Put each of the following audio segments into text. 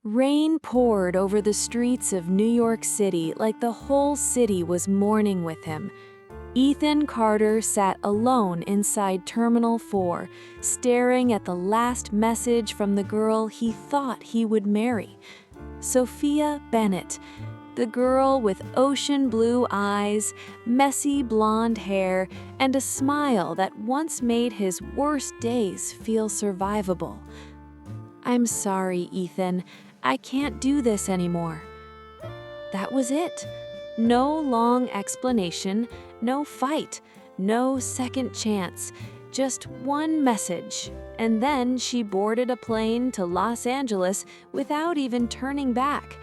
Rain poured over the streets of New York City like the whole city was mourning with him. Ethan Carter sat alone inside Terminal 4, staring at the last message from the girl he thought he would marry. Sophia Bennett, the girl with ocean blue eyes, messy blonde hair, and a smile that once made his worst days feel survivable. "I'm sorry, Ethan. I can't do this anymore." That was it. No long explanation, no fight, no second chance, just one message. And then she boarded a plane to Los Angeles without even turning back.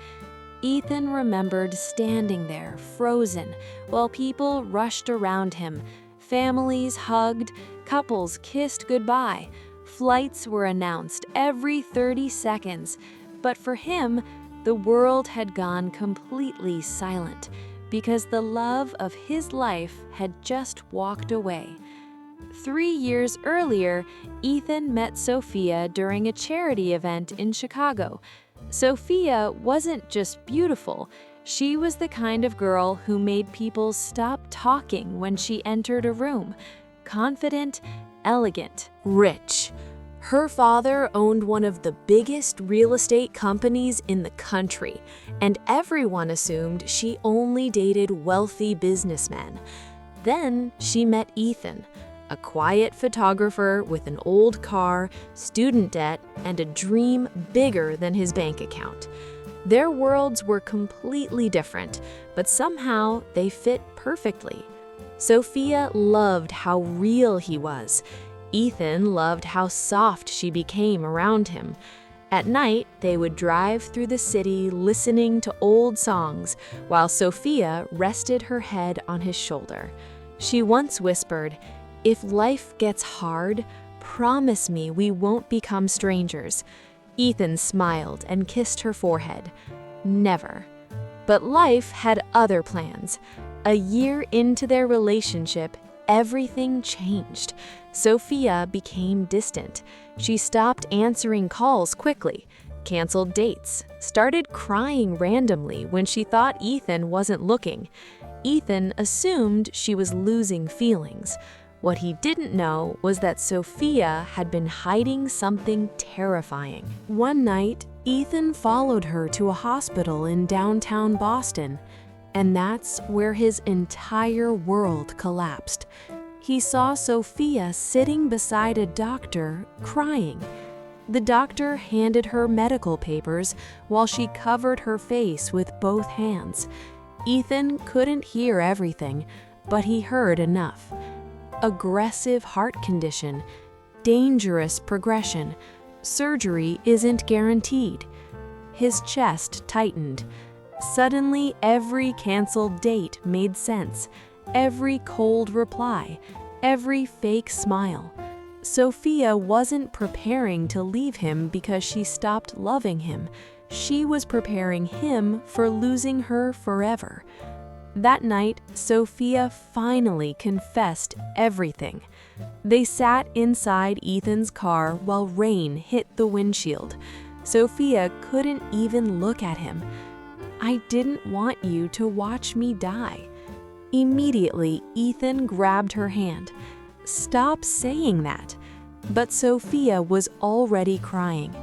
Ethan remembered standing there, frozen, while people rushed around him. Families hugged, couples kissed goodbye. Flights were announced every 30 seconds. But for him, the world had gone completely silent because the love of his life had just walked away. 3 years earlier, Ethan met Sophia during a charity event in Chicago. Sophia wasn't just beautiful, she was the kind of girl who made people stop talking when she entered a room. Confident, elegant, rich. Her father owned one of the biggest real estate companies in the country, and everyone assumed she only dated wealthy businessmen. Then she met Ethan, a quiet photographer with an old car, student debt, and a dream bigger than his bank account. Their worlds were completely different, but somehow they fit perfectly. Sophia loved how real he was. Ethan loved how soft she became around him. At night, they would drive through the city listening to old songs, while Sophia rested her head on his shoulder. She once whispered, "If life gets hard, promise me we won't become strangers." Ethan smiled and kissed her forehead. Never. But life had other plans. A year into their relationship, everything changed. Sophia became distant. She stopped answering calls quickly, canceled dates, started crying randomly when she thought Ethan wasn't looking. Ethan assumed she was losing feelings. What he didn't know was that Sophia had been hiding something terrifying. One night, Ethan followed her to a hospital in downtown Boston, and that's where his entire world collapsed. He saw Sophia sitting beside a doctor, crying. The doctor handed her medical papers while she covered her face with both hands. Ethan couldn't hear everything, but he heard enough. Aggressive heart condition, dangerous progression, surgery isn't guaranteed. His chest tightened. Suddenly, every canceled date made sense. Every cold reply, every fake smile. Sophia wasn't preparing to leave him because she stopped loving him. She was preparing him for losing her forever. That night, Sophia finally confessed everything. They sat inside Ethan's car while rain hit the windshield. Sophia couldn't even look at him. "I didn't want you to watch me die." Immediately, Ethan grabbed her hand. "Stop saying that." But Sophia was already crying.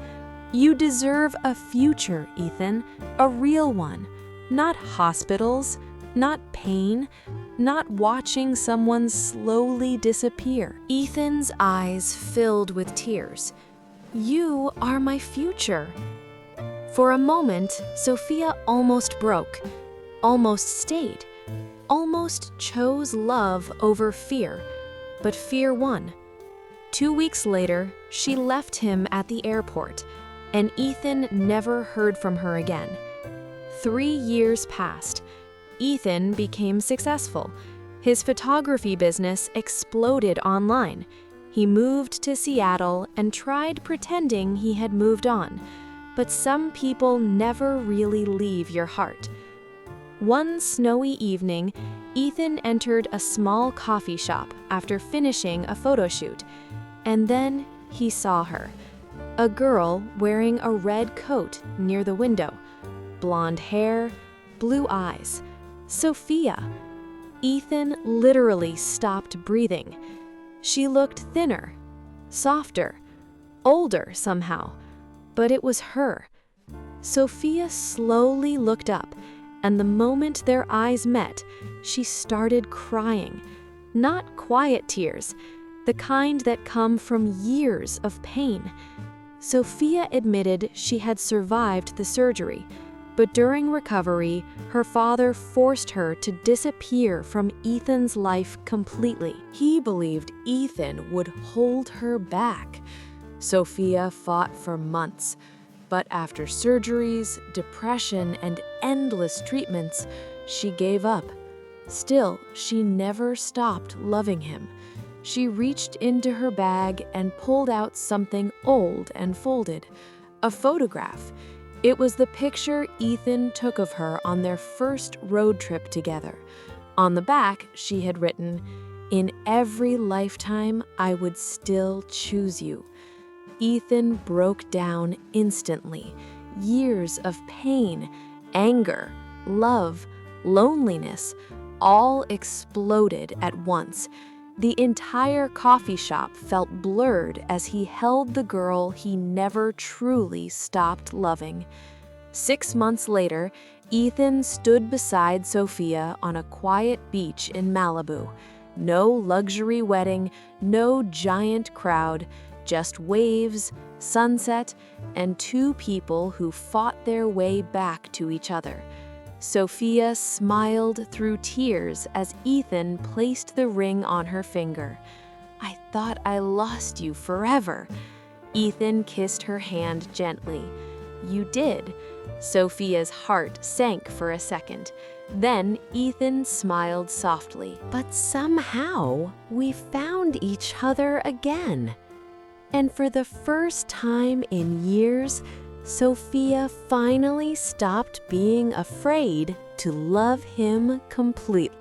"You deserve a future, Ethan, a real one. Not hospitals, not pain, not watching someone slowly disappear." Ethan's eyes filled with tears. "You are my future." For a moment, Sophia almost broke, almost stayed. Almost chose love over fear, but fear won. 2 weeks later, she left him at the airport, and Ethan never heard from her again. 3 years passed. Ethan became successful. His photography business exploded online. He moved to Seattle and tried pretending he had moved on, but some people never really leave your heart. One snowy evening, Ethan entered a small coffee shop after finishing a photo shoot, and then he saw her. A girl wearing a red coat near the window. Blonde hair, blue eyes. Sophia. Ethan literally stopped breathing. She looked thinner, softer, older somehow, but it was her. Sophia slowly looked up, and the moment their eyes met, she started crying. Not quiet tears, the kind that come from years of pain. Sophia admitted she had survived the surgery, but during recovery, her father forced her to disappear from Ethan's life completely. He believed Ethan would hold her back. Sophia fought for months, but after surgeries, depression, and endless treatments, she gave up. Still, she never stopped loving him. She reached into her bag and pulled out something old and folded, a photograph. It was the picture Ethan took of her on their first road trip together. On the back, she had written, "In every lifetime, I would still choose you." Ethan broke down instantly. Years of pain, anger, love, loneliness, all exploded at once. The entire coffee shop felt blurred as he held the girl he never truly stopped loving. 6 months later, Ethan stood beside Sophia on a quiet beach in Malibu. No luxury wedding, no giant crowd, just waves, sunset, and two people who fought their way back to each other. Sophia smiled through tears as Ethan placed the ring on her finger. "I thought I lost you forever." Ethan kissed her hand gently. "You did." Sophia's heart sank for a second. Then Ethan smiled softly. "But somehow we found each other again." And for the first time in years, Sophia finally stopped being afraid to love him completely.